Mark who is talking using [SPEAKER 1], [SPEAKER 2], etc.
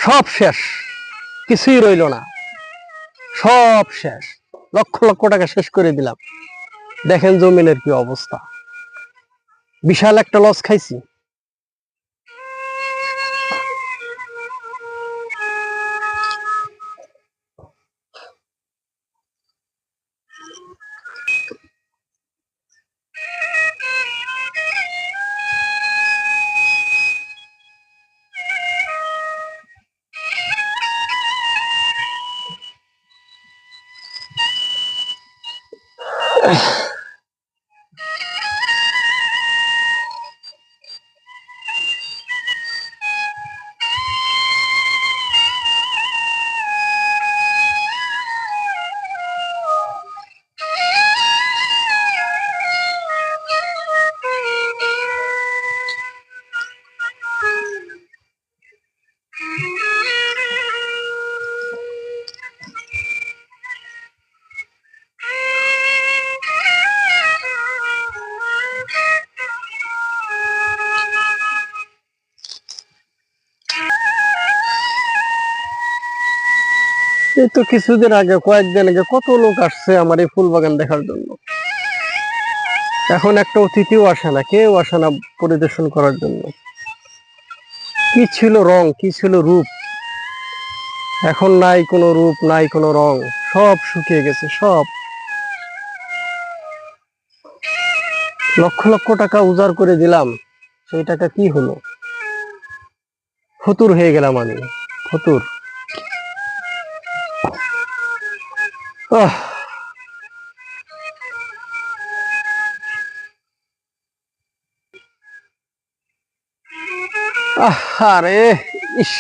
[SPEAKER 1] সব শেষ, কিছুই রইল না, সব শেষ। লক্ষ লক্ষ টাকা শেষ করে দিলাম। দেখেন জমিনের কি অবস্থা, বিশাল একটা লস খাইছি। এই তো কিছুদিন আগে, কয়েকদিন আগে কত লোক আসছে আমার এই ফুল বাগান দেখার জন্য। এখন একটা অতিথিও আসে না, কেউ আসে না পরিদর্শন করার জন্য। কি ছিল রং, কি ছিল রূপ, এখন নাই কোনো রূপ, নাই কোনো রং, সব শুকিয়ে গেছে সব। লক্ষ লক্ষ টাকা উজাড় করে দিলাম, সেই টাকা কি হলো? ফতুর হয়ে গেলাম আমি, ফতুর। আহ আরে ইস,